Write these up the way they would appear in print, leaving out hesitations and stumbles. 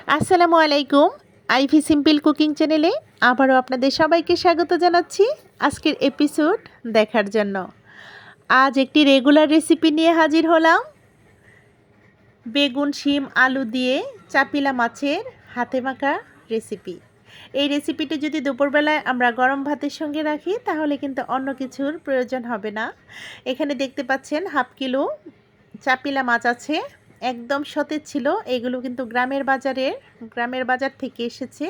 আসসালামু আলাইকুম। Ivy simple cooking চ্যানেলে আবারও আপনাদের সবাইকে স্বাগত জানাচ্ছি আজকের এপিসোড দেখার জন্য। আজ একটি রেগুলার রেসিপি নিয়ে হাজির হলাম। বেগুন, শিম, আলু দিয়ে চাপিলা মাছের হাতে মাখা রেসিপি। এই রেসিপিটি যদি দুপুরবেলায় আমরা গরম ভাতের সঙ্গে রাখি তাহলে কিন্তু অন্য কিছুর প্রয়োজন হবে না। এখানে দেখতে পাচ্ছেন হাফ কিলো চাপিলা মাছ আছে, একদম সতেজ ছিল। এগুলো কিন্তু গ্রামের বাজার থেকে এসেছে।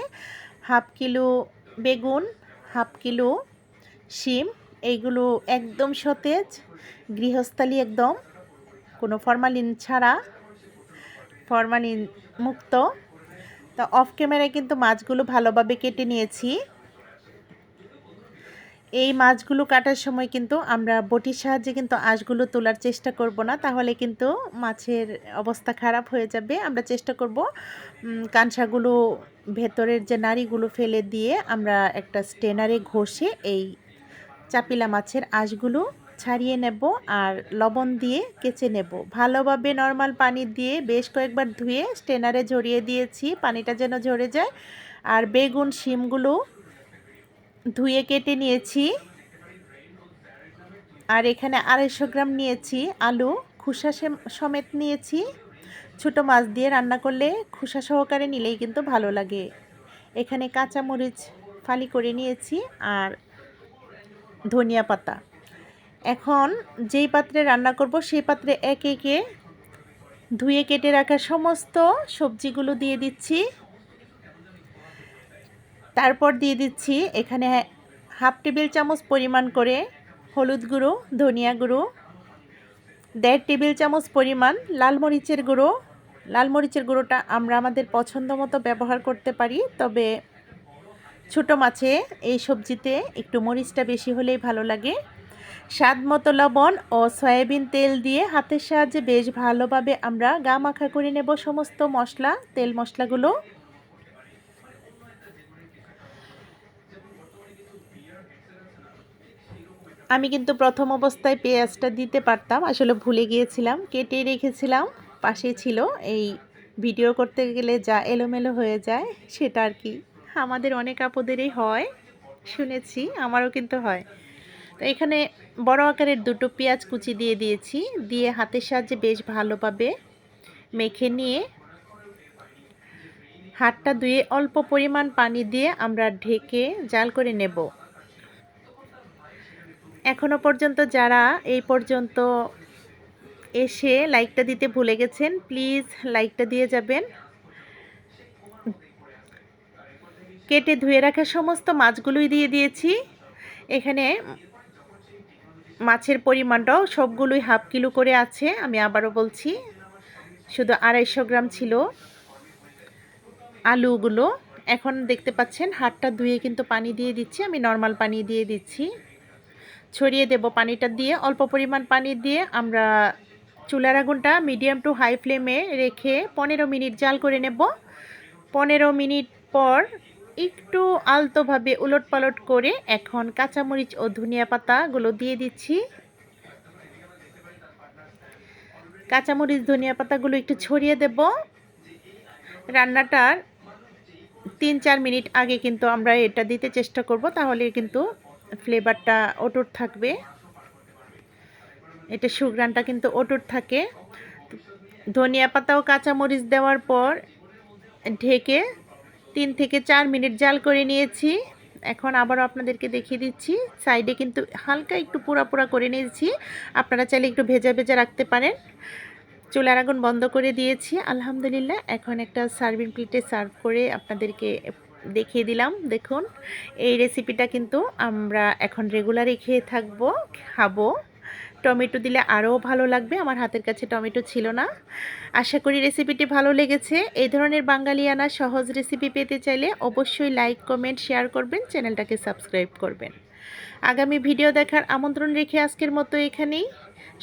হাফ কিলো বেগুন, হাফ কিলো শিম, এইগুলো একদম সতেজ, গৃহস্থালী, একদম কোনো ফরমালিন ছাড়া, ফরমালিন মুক্ত। তো অফ ক্যামেরায় কিন্তু মাছগুলো ভালোভাবে কেটে নিয়েছি। এই মাছগুলো কাটার সময় কিন্তু আমরা বটির সাহায্যে কিন্তু আঁশগুলো তোলার চেষ্টা করব না, তাহলে কিন্তু মাছের অবস্থা খারাপ হয়ে যাবে। আমরা চেষ্টা করব কাঁসাগুলো, ভেতরের যে নাড়িগুলো ফেলে দিয়ে আমরা একটা স্টেনারে ঘষে এই চাপিলা মাছের আঁশগুলো ছাড়িয়ে নেব আর লবণ দিয়ে কেচে নেব। ভালোভাবে নর্মাল পানি দিয়ে বেশ কয়েকবার ধুয়ে স্টেনারে ঝরিয়ে দিয়েছি, পানিটা যেন ঝরে যায়। আর বেগুন, শিমগুলো ধুয়ে কেটে নিয়েছি। আর এখানে 250 গ্রাম নিয়েছি আলু, খোসা সমেত নিয়েছি। ছোটো মাছ দিয়ে রান্না করলে খোসা সহকারে নিলেই কিন্তু ভালো লাগে। এখানে কাঁচামরিচ ফালি করে নিয়েছি আর ধনিয়া পাতা। এখন যেই পাত্রে রান্না করব সেই পাত্রে একে একে ধুয়ে কেটে রাখা সমস্ত সবজিগুলো দিয়ে দিচ্ছি। তারপর দিয়ে দিচ্ছি এখানে হাফ টেবিল চামচ পরিমাণ করে হলুদ গুঁড়ো, ধনিয়া গুঁড়ো, 1.5 টেবিল চামচ পরিমাণ লাল মরিচের গুঁড়ো। লাল মরিচের গুঁড়োটা আমরা আমাদের পছন্দ মতো ব্যবহার করতে পারি, তবে ছোটো মাছে এই সবজিতে একটু মরিচটা বেশি হলেই ভালো লাগে। স্বাদ মতো লবণ ও সয়াবিন তেল দিয়ে হাতের সাহায্যে বেশ ভালোভাবে আমরা গা মাখা করে নেব সমস্ত মশলা, তেল মশলাগুলো। আমি কিন্তু প্রথম অবস্থায় পেঁয়াজটা দিতে পারতাম, আসলে ভুলে গিয়েছিলাম, কেটে রেখেছিলাম, পাশে ছিল। এই ভিডিও করতে গেলে যা এলোমেলো হয়ে যায় সেটা আর কি আমাদের অনেক আপদেরই হয়, শুনেছি, আমারও কিন্তু হয়। তো এখানে বড় আকারের 2টো পেঁয়াজ কুচি দিয়ে দিয়েছি, দিয়ে হাতের সাহায্যে বেশ ভালোভাবে মেখে নিয়ে হাতটা ধুয়ে অল্প পরিমাণ পানি দিয়ে আমরা ঢেকে জাল করে নেব। এখনো পর্যন্ত যারা এই পর্যন্ত এসে লাইকটা দিতে ভুলে গেছেন, প্লিজ লাইকটা দিয়ে যাবেন। কেটে ধুয়ে রাখা সমস্ত মাছগুলোই দিয়ে দিয়েছি। এখানে মাছের পরিমাণটাও সবগুলোই হাফ কিলো করে আছে, আমি আবারও বলছি। শুধু 250 গ্রাম ছিল আলুগুলো। এখন দেখতে পাচ্ছেন হাতটা ধুয়ে কিন্তু পানি দিয়ে দিচ্ছি, আমি নর্মাল পানি দিয়ে দিচ্ছি, ছড়িয়ে দেব পানিটা দিয়ে। অল্প পরিমাণ পানি দিয়ে আমরা চুলার আগুনটা মিডিয়াম টু হাই ফ্লেমে রেখে 15 মিনিট জাল করে নেব। 15 মিনিট পর একটু আলতোভাবে উলটপালট করে এখন কাঁচামরিচ ও ধনিয়া পাতাগুলো দিয়ে দিচ্ছি। কাঁচামরিচ, ধনিয়া পাতাগুলো একটু ছড়িয়ে দেব। রান্নাটার 3-4 মিনিট আগে কিন্তু আমরা এটা দিতে চেষ্টা করব, তাহলে কিন্তু ফ্লেভারটা অটুট থাকবে, এটা সুঘ্রাণটা কিন্তু অটুট থাকে। ধনিয়া পাতা ও কাঁচামরিচ দেওয়ার পর ঢেকে 3 থেকে 4 মিনিট জাল করে নিয়েছি। এখন আবারও আপনাদেরকে দেখিয়ে দিচ্ছি, সাইডে কিন্তু হালকা একটু পোড়া পোড়া করে নিয়েছি, আপনারা চাইলে একটু ভেজা ভেজা রাখতে পারেন। চুলার আগুন বন্ধ করে দিয়েছি আলহামদুলিল্লাহ। এখন একটা সার্ভিং প্লেটে সার্ভ করে আপনাদেরকে দেখিয়ে দিলাম। দেখুন, এই রেসিপিটা কিন্তু আমরা এখন রেগুলারই খেয়ে থাকবো, খাবো। টমেটো দিলে আরও ভালো লাগবে, আমার হাতের কাছে টমেটো ছিল না। আশা করি রেসিপিটি ভালো লেগেছে। এই ধরনের বাঙালিয়ানা সহজ রেসিপি পেতে চাইলে অবশ্যই লাইক, কমেন্ট, শেয়ার করবেন, চ্যানেলটাকে সাবস্ক্রাইব করবেন। আগামী ভিডিও দেখার আমন্ত্রণ রেখে আজকের মতো এখানেই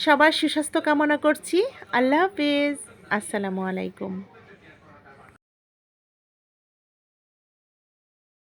সবার সুস্বাস্থ্য কামনা করছি। আল্লাহ হাফেজ, আসসালামু আলাইকুম।